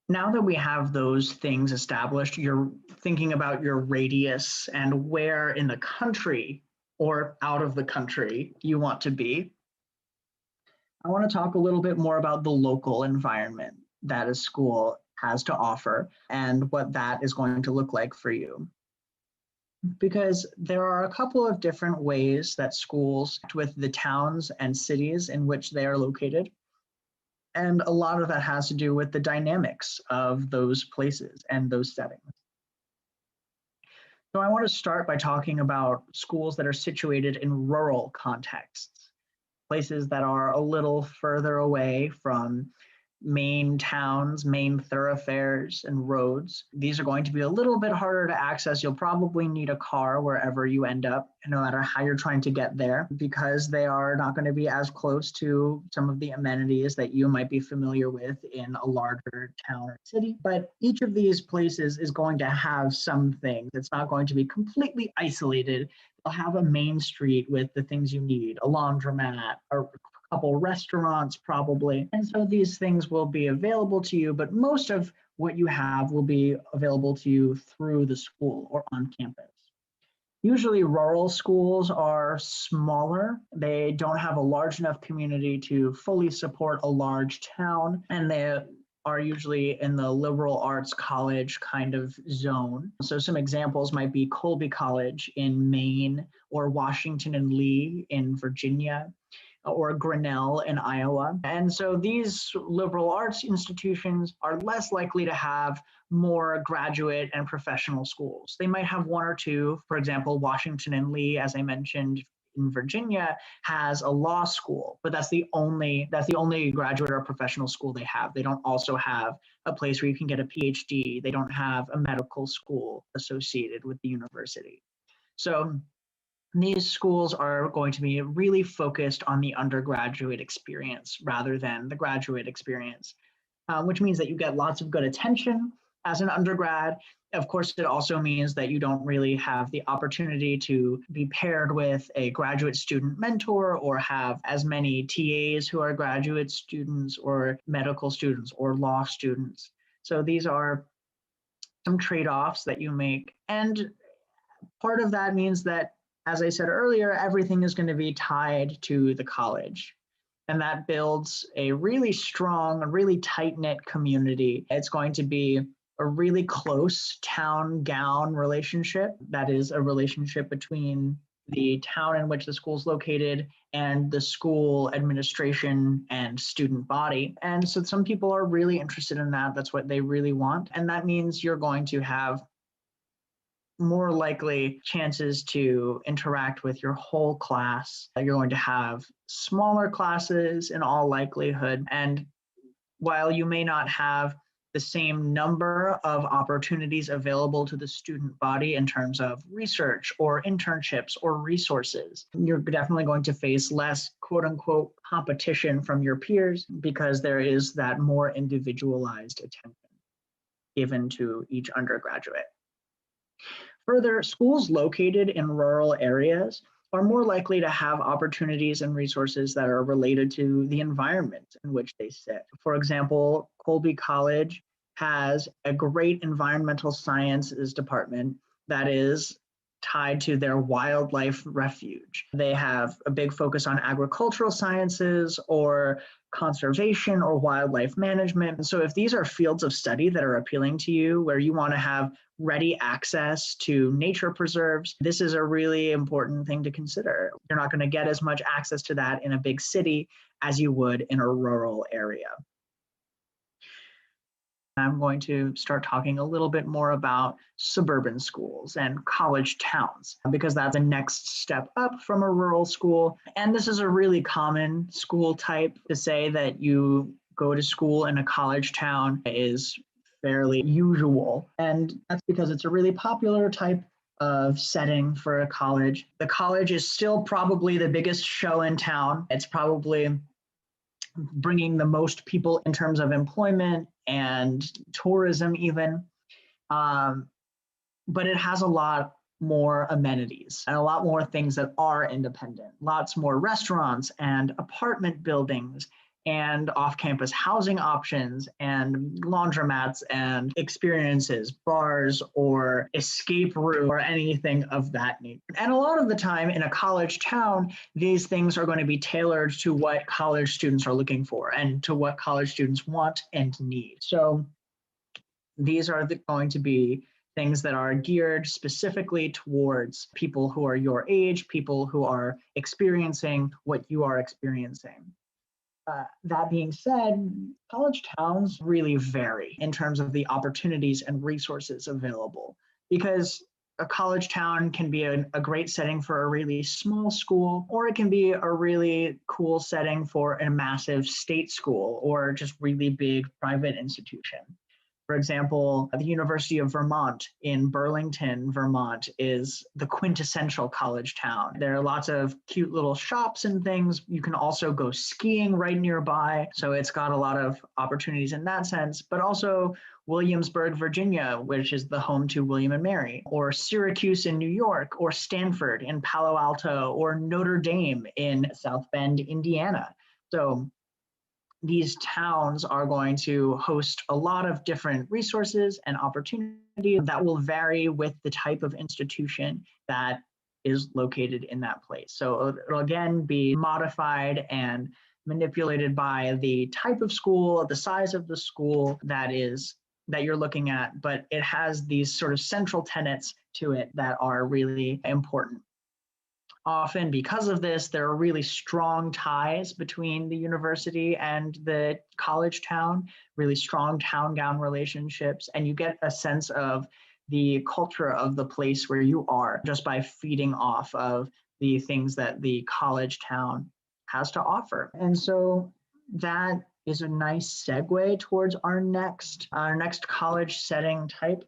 Now that we have those things established, you're thinking about your radius and where in the country or out of the country you want to be. I want to talk a little bit more about the local environment that a school has to offer and what that is going to look like for you. Because there are a couple of different ways that schools act with the towns and cities in which they are located. And a lot of that has to do with the dynamics of those places and those settings. So I want to start by talking about schools that are situated in rural contexts, places that are a little further away from main towns, main thoroughfares, and roads. These are going to be a little bit harder to access. You'll probably need a car wherever you end up, no matter how you're trying to get there, because they are not going to be as close to some of the amenities that you might be familiar with in a larger town or city. But each of these places is going to have some things. It's not going to be completely isolated. They'll have a main street with the things you need, a laundromat, a couple restaurants probably. And so these things will be available to you, but most of what you have will be available to you through the school or on campus. Usually rural schools are smaller. They don't have a large enough community to fully support a large town, and they are usually in the liberal arts college kind of zone. So some examples might be Colby College in Maine, or Washington and Lee in Virginia, or Grinnell in Iowa. And so these liberal arts institutions are less likely to have more graduate and professional schools. They might have one or two. For example, Washington and Lee, as I mentioned, in Virginia, has a law school, but that's the only graduate or professional school they have. They don't also have a place where you can get a PhD. They don't have a medical school associated with the university. So these schools are going to be really focused on the undergraduate experience rather than the graduate experience, which means that you get lots of good attention as an undergrad. Of course, it also means that you don't really have the opportunity to be paired with a graduate student mentor or have as many TAs who are graduate students or medical students or law students. So these are some trade-offs that you make. And part of that means that, as I said earlier, everything is going to be tied to the college. And that builds a really strong, a really tight-knit community. It's going to be a really close town-gown relationship. That is a relationship between the town in which the school is located and the school administration and student body. And so some people are really interested in that. That's what they really want. And that means you're going to have more likely chances to interact with your whole class. You're going to have smaller classes in all likelihood. And while you may not have the same number of opportunities available to the student body in terms of research or internships or resources, you're definitely going to face less quote unquote competition from your peers because there is that more individualized attention given to each undergraduate. Further, schools located in rural areas are more likely to have opportunities and resources that are related to the environment in which they sit. For example, Colby College has a great environmental sciences department that is tied to their wildlife refuge. They have a big focus on agricultural sciences or conservation or wildlife management. So if these are fields of study that are appealing to you, where you want to have ready access to nature preserves, this is a really important thing to consider. You're not going to get as much access to that in a big city as you would in a rural area. I'm going to start talking a little bit more about suburban schools and college towns, because that's the next step up from a rural school. And this is a really common school type. To say that you go to school in a college town is fairly usual. And that's because it's a really popular type of setting for a college. The college is still probably the biggest show in town. It's probably bringing the most people in terms of employment and tourism even. But it has a lot more amenities and a lot more things that are independent, lots more restaurants and apartment buildings and off-campus housing options and laundromats and experiences, bars or escape room or anything of that nature. And a lot of the time in a college town, these things are going to be tailored to what college students are looking for and to what college students want and need. So these are going to be things that are geared specifically towards people who are your age, people who are experiencing what you are experiencing. That being said, college towns really vary in terms of the opportunities and resources available, because a college town can be a great setting for a really small school, or it can be a really cool setting for a massive state school or just really big private institution. For example, the University of Vermont in Burlington, Vermont is the quintessential college town. There are lots of cute little shops and things. You can also go skiing right nearby. So it's got a lot of opportunities in that sense, but also Williamsburg, Virginia, which is the home to William and Mary, or Syracuse in New York, or Stanford in Palo Alto, or Notre Dame in South Bend, Indiana. So these towns are going to host a lot of different resources and opportunities that will vary with the type of institution that is located in that place. So it'll again be modified and manipulated by the type of school, the size of the school that you're looking at, but it has these sort of central tenets to it that are really important. Often because of this, there are really strong ties between the university and the college town, really strong town-gown relationships, and you get a sense of the culture of the place where you are just by feeding off of the things that the college town has to offer. And so that is a nice segue towards our next college setting type